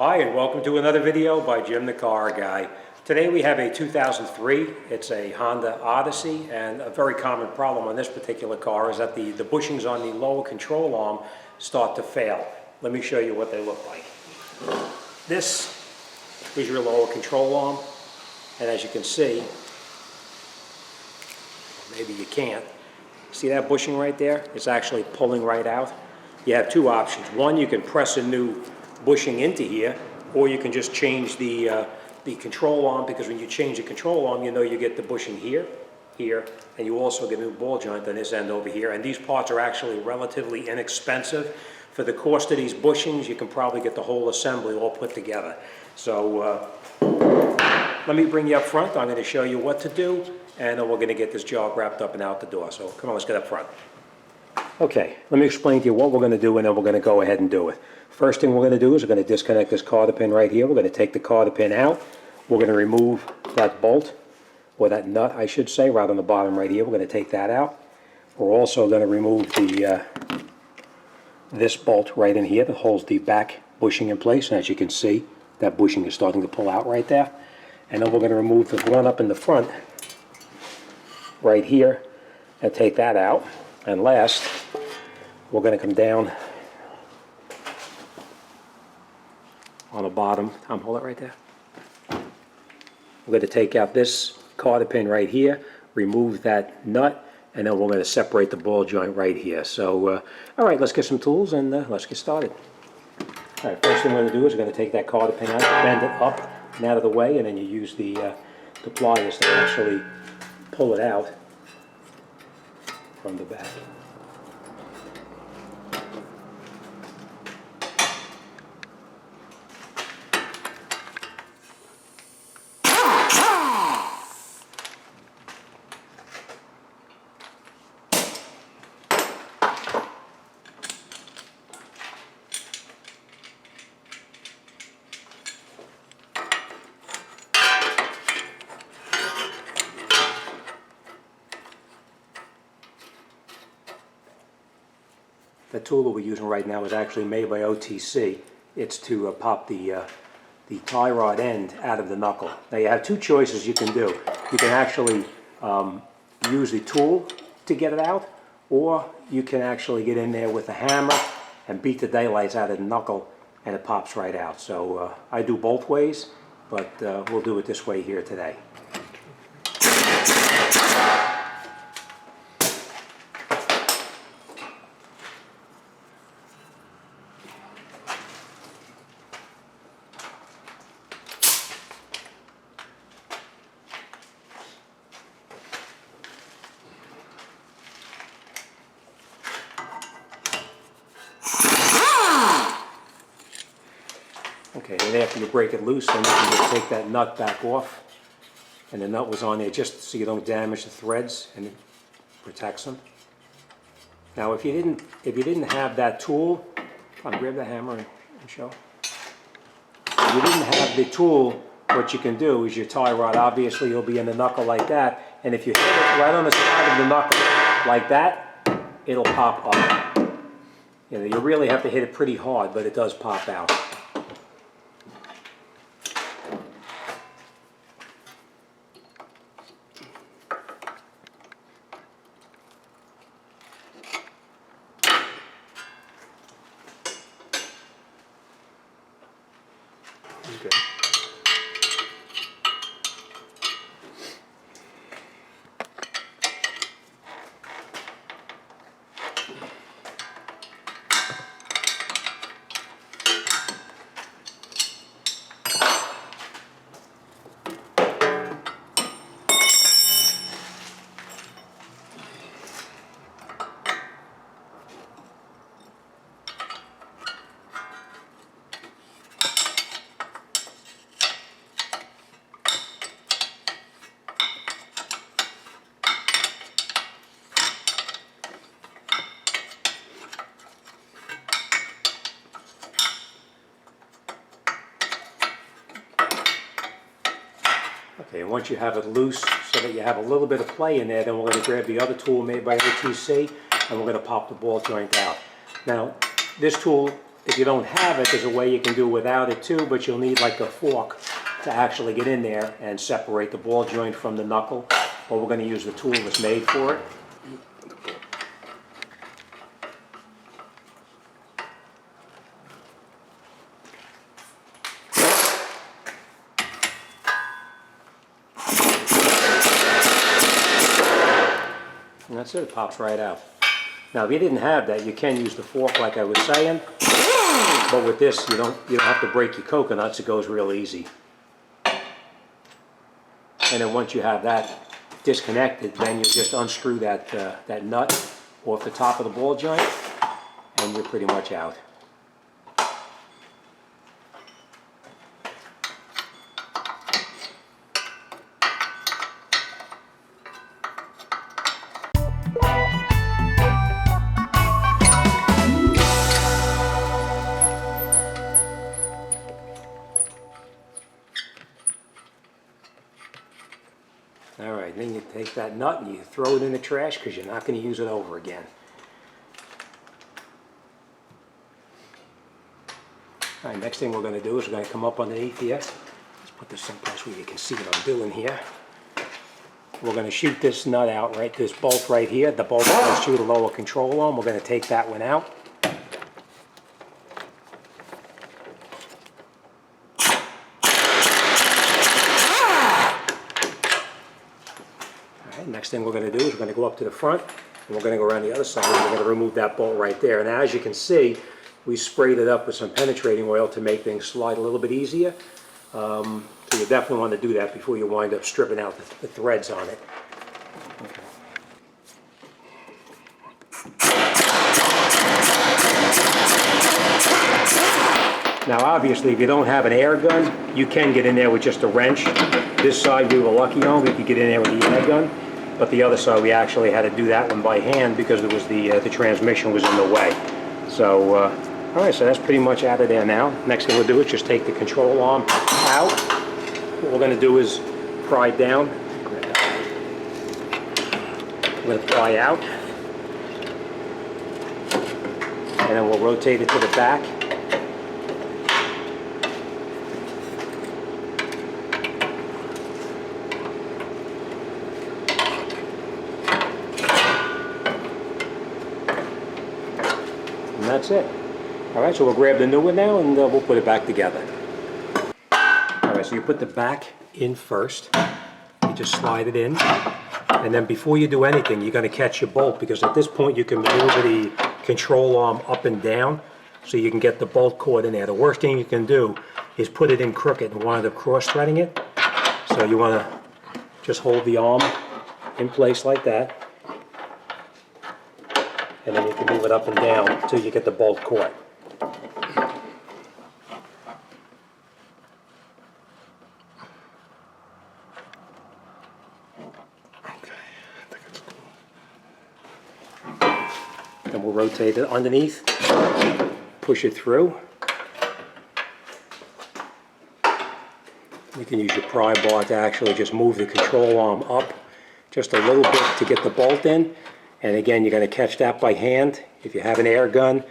Hi, and welcome to another video by Jim the Car Guy. Today we have a 2003. It's a Honda Odyssey, and a very common problem on this particular car is that the bushings on the lower control arm start to fail. Let me show you what they look like. This is your lower control arm, and as you can see, maybe you can't, see that bushing right there? It's actually pulling right out. You have two options. One, you can press a new bushing into here, or you can just change the control arm, because when you change the control arm, you know you get the bushing here, here, and you also get a new ball joint on this end over here. And these parts are actually relatively inexpensive. For the cost of these bushings, you can probably get the whole assembly all put together. So let me bring you up front. I'm going to show you what to do, and then we're going to get this job wrapped up and out the door. So come on, let's get up front. Okay, let me explain to you what we're going to do, and then we're going to go ahead and do it. First thing we're going to do is we're going to disconnect this cotter pin right here. We're going to take the cotter pin out. We're going to remove that bolt, or that nut I should say, right on the bottom right here. We're going to take that out. We're also going to remove the this bolt right in here that holds the back bushing in place. And as you can see, that bushing is starting to pull out right there. And then we're going to remove the one up in the front right here and take that out. And last, we're going to come down on the bottom. Tom, hold it right there. We're going to take out this cotter pin right here, remove that nut, and then we're going to separate the ball joint right here. So, all right, let's get some tools and let's get started. All right, first thing we're going to do is we're going to take that cotter pin out, bend it up and out of the way, and then you use the pliers to actually pull it out from the back. The tool that we're using right now is actually made by OTC. It's to pop the tie rod end out of the knuckle. Now you have two choices you can do. You can actually use the tool to get it out, or you can actually get in there with a hammer and beat the daylights out of the knuckle, and it pops right out. So I do both ways, but we'll do it this way here today. Okay, then after you break it loose, then you can just take that nut back off. And the nut was on there just so you don't damage the threads, and it protects them. Now, if you didn't have that tool, come on, grab the hammer and show. If you didn't have the tool, what you can do is your tie rod, obviously you'll be in the knuckle like that, and if you hit it right on the side of the knuckle like that, it'll pop up. You know, you really have to hit it pretty hard, but it does pop out. Okay. Okay, and once you have it loose so that you have a little bit of play in there, then we're going to grab the other tool made by OTC, and we're going to pop the ball joint out. Now, this tool If you don't have it, there's a way you can do without it too, but you'll need like a fork to actually get in there and separate the ball joint from the knuckle. But we're going to use the tool that's made for it. And that's it, it pops right out. Now if you didn't have that, you can use the fork like I was saying, but with this you don't have to break your coconuts, it goes real easy. And then once you have that disconnected, then you just unscrew that, that nut off the top of the ball joint, and you're pretty much out. Alright, then you take that nut and you throw it in the trash because you're not going to use it over again. Alright, next thing we're going to do is we're going to come up underneath here. Let's put this someplace where you can see what I'm doing here. We're going to shoot this nut out, right, this bolt right here. The bolt goes through the lower control arm. We're going to take that one out. Next thing we're going to do is we're going to go up to the front and we're going to go around the other side and we're going to remove that bolt right there. And as you can see, we sprayed it up with some penetrating oil to make things slide a little bit easier. So you definitely want to do that before you wind up stripping out the threads on it. Okay. Now obviously if you don't have an air gun, you can get in there with just a wrench. This side we were lucky on, we could get in there with the air gun. But the other side we actually had to do that one by hand because there was the transmission was in the way. So alright, so that's pretty much out of there now. Next thing we'll do is just take the control arm out. What we're going to do is pry down. We're going to pry out. And then we'll rotate it to the back. And that's it. Alright, so we'll grab the new one now and we'll put it back together. Alright, so you put the back in first. You just slide it in. And then before you do anything, you're going to catch your bolt because at this point you can maneuver the control arm up and down so you can get the bolt caught in there. The worst thing you can do is put it in crooked and wind up cross-threading it. So you want to just hold the arm in place like that. And then you can move it up and down until you get the bolt caught. Then we'll rotate it underneath, push it through. You can use your pry bar to actually just move the control arm up just a little bit to get the bolt in. And again, you're going to catch that by hand. If you have an air gun,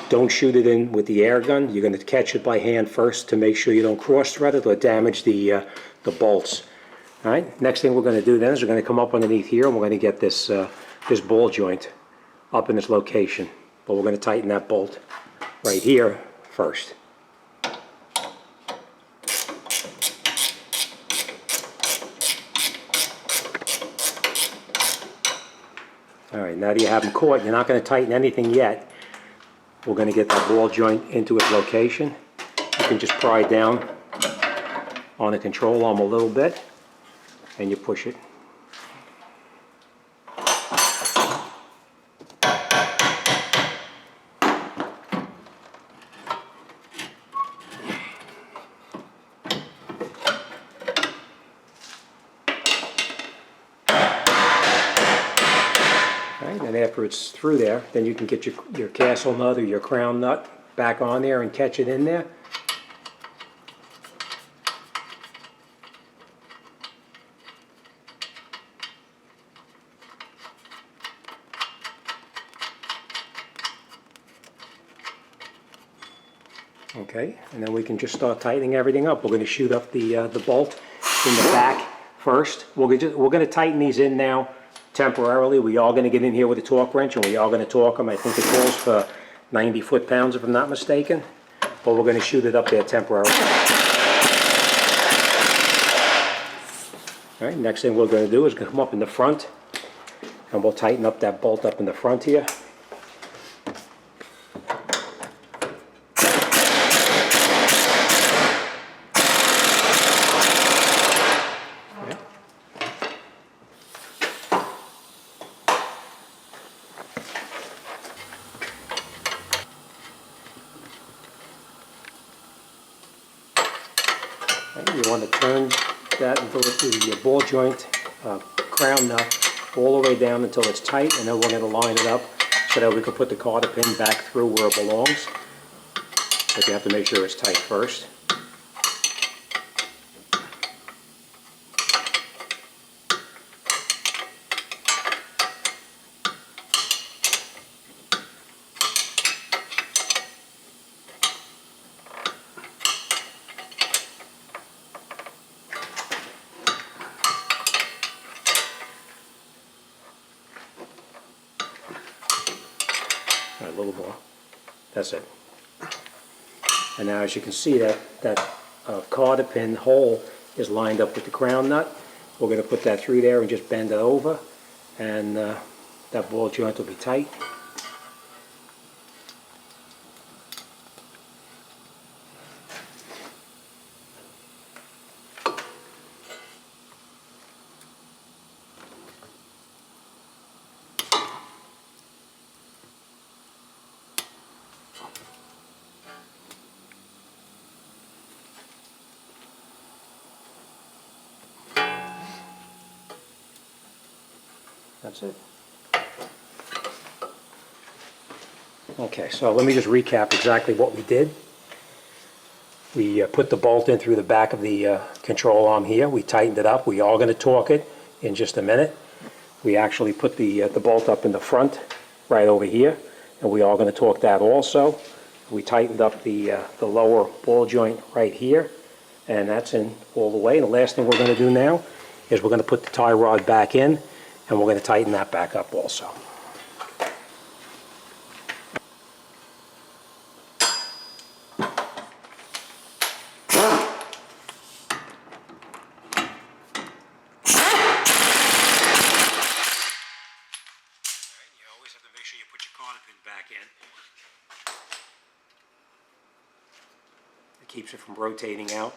don't shoot it in with the air gun. You're going to catch it by hand first to make sure you don't cross-thread it or damage the bolts. All right. Next thing we're going to do then is we're going to come up underneath here and we're going to get this this ball joint up in its location. But we're going to tighten that bolt right here first. Alright, now that you have them caught, you're not going to tighten anything yet. We're going to get that ball joint into its location. You can just pry down on the control arm a little bit and you push it. And after it's through there, then you can get your castle nut or your crown nut back on there and catch it in there. Okay, and then we can just start tightening everything up. We're going to shoot up the bolt in the back first. We're going to tighten these in now temporarily. We are going to get in here with a torque wrench, and we are going to torque them. I think it calls for 90 foot-pounds if I'm not mistaken, but we're going to shoot it up there temporarily. All right, next thing we're going to do is come up in the front, and we'll tighten up that bolt up in the front here. You want to turn that until the ball joint crown nut all the way down until it's tight, and then we're going to line it up so that we can put the cotter pin back through where it belongs. But you have to make sure it's tight first. A little more. That's it. And now, as you can see, that cotter pin hole is lined up with the crown nut. We're going to put that through there and just bend it over, and that ball joint will be tight. That's it. Okay, so let me just recap exactly what we did. We put the bolt in through the back of the control arm here. We tightened it up. We are going to torque it in just a minute. We actually put the bolt up in the front right over here, and we are going to torque that also. We tightened up the lower ball joint right here, and that's in all the way. And the last thing we're going to do now is we're going to put the tie rod back in, and we're going to tighten that back up also. You always have to make sure you put your cotter pin back in. It keeps it from rotating out.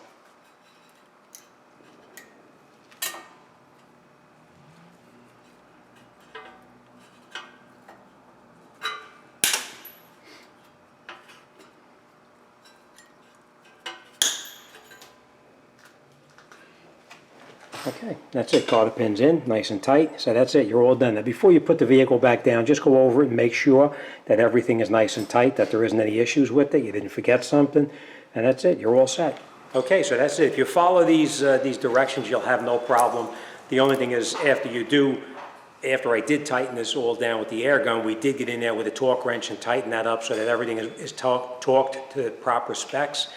Okay, that's it. Cotter pin's in, nice and tight. So that's it, you're all done. Now before you put the vehicle back down, just go over it and make sure that everything is nice and tight, that there isn't any issues with it, you didn't forget something, and that's it, you're all set. Okay, so that's it. If you follow these directions, you'll have no problem. The only thing is, after I did tighten this all down with the air gun, we did get in there with a torque wrench and tighten that up so that everything is torqued to the proper specs.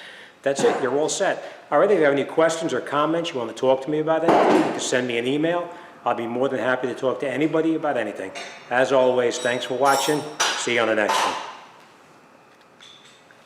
That's it, you're all set. All right, if you have any questions or comments, you want to talk to me about anything, you can send me an email. I'll be more than happy to talk to anybody about anything. As always, thanks for watching. See you on the next one.